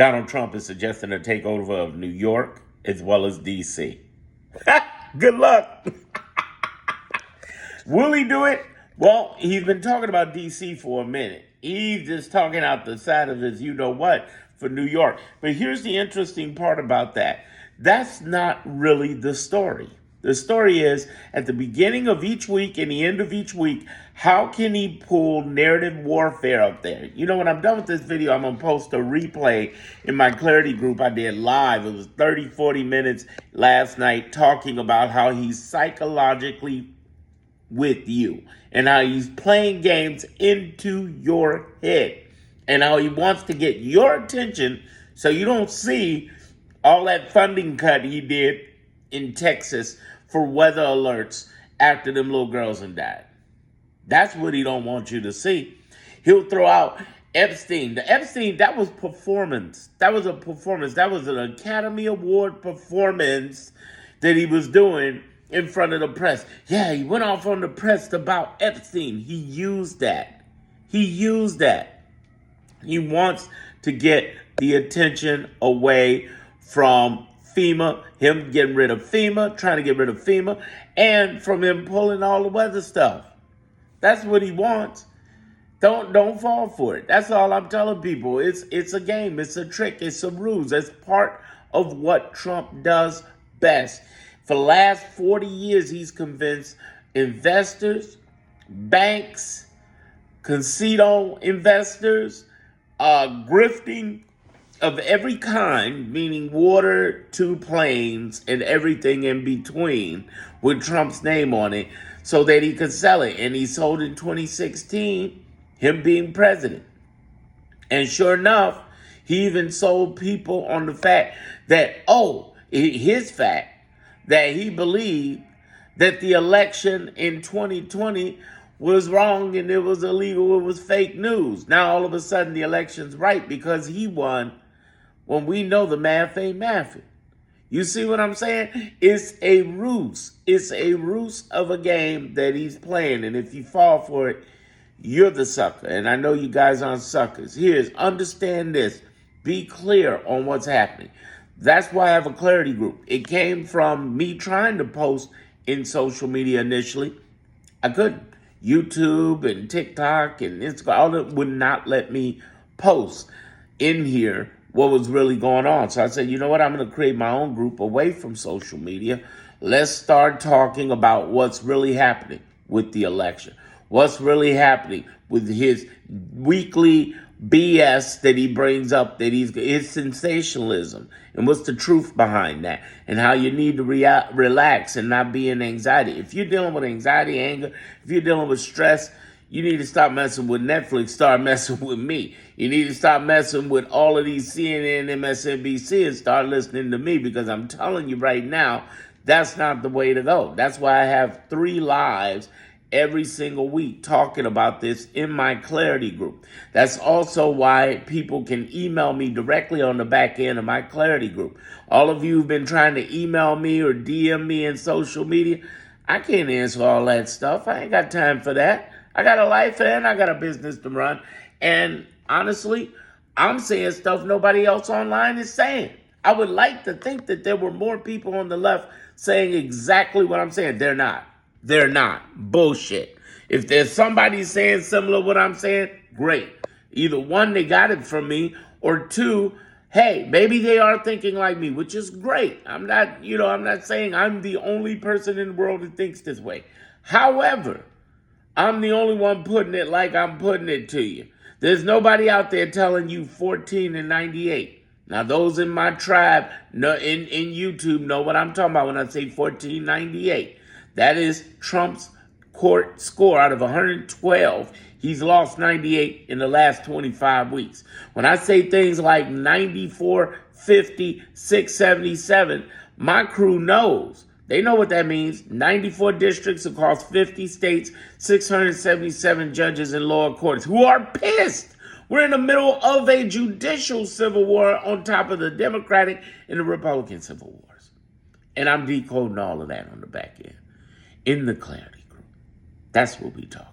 Donald Trump is suggesting a takeover of New York as well as D.C. Good luck. Will he do it? Well, he's been talking about D.C. for a minute. He's just talking out the side of his you-know-what for New York. But here's the interesting part about that. That's not really the story. The story is, at the beginning of each week and the end of each week, how can he pull narrative warfare up there? You know, when I'm done with this video, I'm going to post a replay in my Clarity group I did live. It was 30, 40 minutes last night talking about how he's psychologically with you and how he's playing games into your head and how he wants to get your attention so you don't see all that funding cut he did in Texas for weather alerts after them little girls had died. That's what he don't want you to see. He'll throw out Epstein. The Epstein, that was performance. That was a performance. That was an Academy Award performance that he was doing in front of the press. Yeah, he went off on the press about Epstein. He used that. He wants to get the attention away from FEMA, him getting rid of FEMA, trying to get rid of FEMA, and from him pulling all the weather stuff. That's what he wants. Don't fall for it. That's all I'm telling people. It's a game. It's a trick. It's a ruse. It's part of what Trump does best. For the last 40 years, he's convinced investors, banks, casino investors, grifting of every kind, meaning water to planes and everything in between with Trump's name on it so that he could sell it. And he sold in 2016, him being president. And sure enough, he even sold people on the fact that, his fact, that he believed that the election in 2020 was wrong and it was illegal, it was fake news. Now all of a sudden the election's right because he won when we know the math ain't mathing. You see what I'm saying? It's a ruse. It's a ruse of a game that he's playing. And if you fall for it, you're the sucker. And I know you guys aren't suckers. Understand this. Be clear on what's happening. That's why I have a Clarity group. It came from me trying to post in social media initially. I couldn't. YouTube and TikTok and Instagram, all that would not let me post in here what was really going on. So I said, you know what? I'm going to create my own group away from social media. Let's start talking about what's really happening with the election. What's really happening with his weekly BS that he brings up, that his sensationalism, and what's the truth behind that, and how you need to relax and not be in anxiety. If you're dealing with anxiety, anger, if you're dealing with stress, you need to stop messing with Netflix, start messing with me. You need to stop messing with all of these CNN, MSNBC, and start listening to me, because I'm telling you right now, that's not the way to go. That's why I have 3 lives every single week talking about this in my Clarity group. That's also why people can email me directly on the back end of my Clarity group. All of you who've been trying to email me or DM me in social media, I can't answer all that stuff. I ain't got time for that. I got a life and I got a business to run. And honestly, I'm saying stuff nobody else online is saying. I would like to think that there were more people on the left saying exactly what I'm saying. They're not. They're not. Bullshit. If there's somebody saying similar to what I'm saying, great. Either 1, they got it from me, or 2, hey, maybe they are thinking like me, which is great. I'm not saying I'm the only person in the world that thinks this way. However, I'm the only one putting it like I'm putting it to you. There's nobody out there telling you 14 and 98. Now, those in my tribe in YouTube know what I'm talking about when I say 1498. That is Trump's court score out of 112. He's lost 98 in the last 25 weeks. When I say things like 94, 50, 677, my crew knows. They know what that means. 94 districts across 50 states, 677 judges in lower courts who are pissed. We're in the middle of a judicial civil war on top of the Democratic and the Republican civil wars. And I'm decoding all of that on the back end in the Clarity group. That's what we talk.